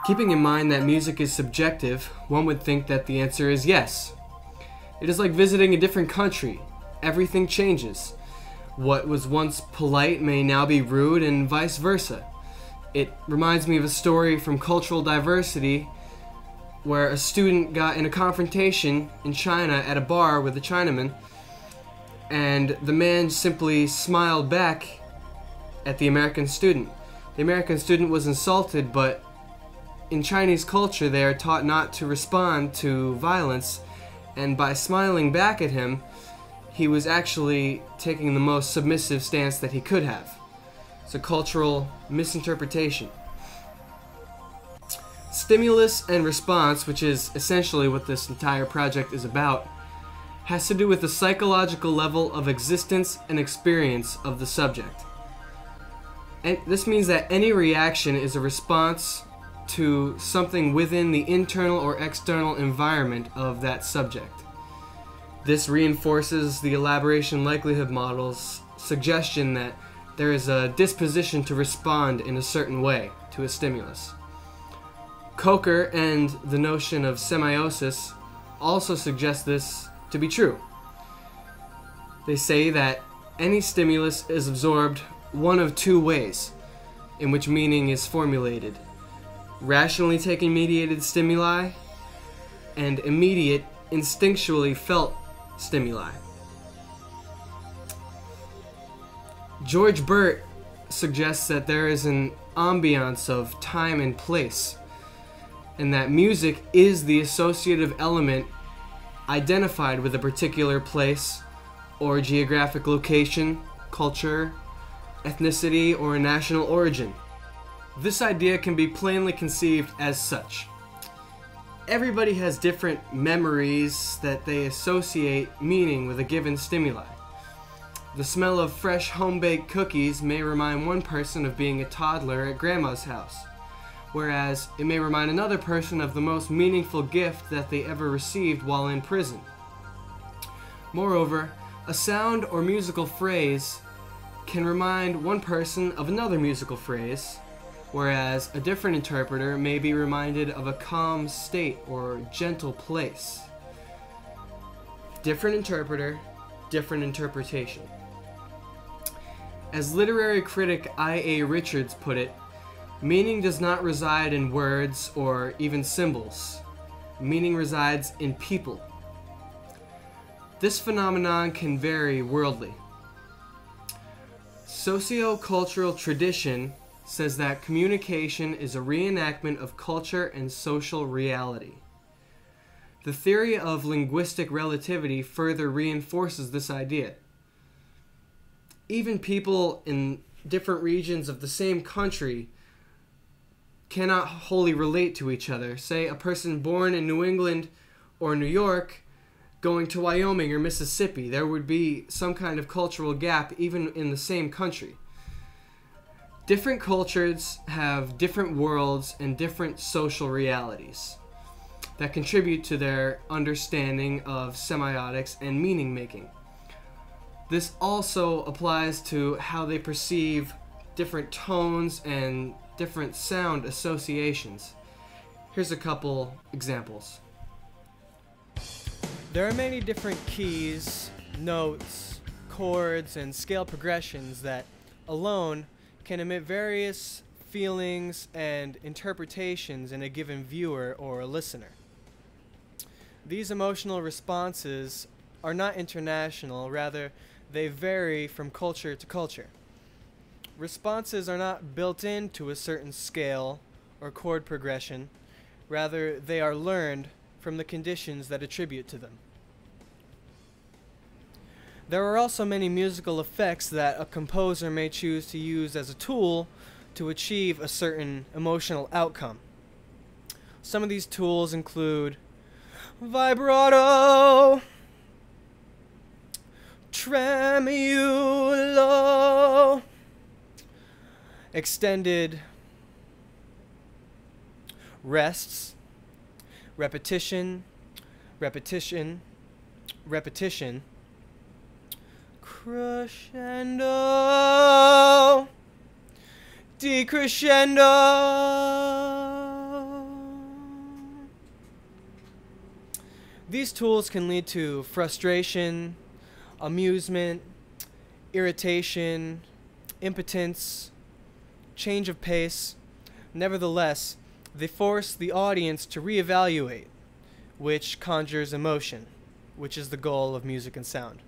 Keeping in mind that music is subjective, one would think that the answer is yes. It is like visiting a different country. Everything changes. What was once polite may now be rude, and vice versa. It reminds me of a story from Cultural Diversity where a student got in a confrontation in China at a bar with a Chinaman, and the man simply smiled back at the American student. The American student was insulted, but in Chinese culture they are taught not to respond to violence, and by smiling back at him, he was actually taking the most submissive stance that he could have. It's a cultural misinterpretation. Stimulus and response, which is essentially what this entire project is about, has to do with the psychological level of existence and experience of the subject. And this means that any reaction is a response to something within the internal or external environment of that subject. This reinforces the elaboration likelihood model's suggestion that there is a disposition to respond in a certain way to a stimulus. Coker and the notion of semiosis also suggest this to be true. They say that any stimulus is absorbed one of two ways in which meaning is formulated: rationally taken mediated stimuli and immediate, instinctually felt stimuli. George Burt suggests that there is an ambiance of time and place, and that music is the associative element identified with a particular place or geographic location, culture, ethnicity, or national origin. This idea can be plainly conceived as such. Everybody has different memories that they associate meaning with a given stimuli. The smell of fresh home-baked cookies may remind one person of being a toddler at grandma's house, whereas it may remind another person of the most meaningful gift that they ever received while in prison. Moreover, a sound or musical phrase can remind one person of another musical phrase, whereas a different interpreter may be reminded of a calm state or gentle place. Different interpreter, different interpretation. As literary critic I.A. Richards put it, meaning does not reside in words or even symbols. Meaning resides in people. This phenomenon can vary worldly. Socio-cultural tradition says that communication is a reenactment of culture and social reality. The theory of linguistic relativity further reinforces this idea. Even people in different regions of the same country cannot wholly relate to each other. Say a person born in New England or New York going to Wyoming or Mississippi, there would be some kind of cultural gap even in the same country. Different cultures have different worlds and different social realities that contribute to their understanding of semiotics and meaning making. This also applies to how they perceive different tones and different sound associations. Here's a couple examples. There are many different keys, notes, chords, and scale progressions that alone can emit various feelings and interpretations in a given viewer or a listener. These emotional responses are not international, rather they vary from culture to culture. Responses are not built into a certain scale or chord progression, rather they are learned from the conditions that attribute to them. There are also many musical effects that a composer may choose to use as a tool to achieve a certain emotional outcome. Some of these tools include vibrato, tremolo, extended rests, repetition, repetition, repetition, crescendo, decrescendo, These tools can lead to frustration, amusement, irritation, impotence, change of pace. Nevertheless, they force the audience to reevaluate, which conjures emotion, which is the goal of music and sound.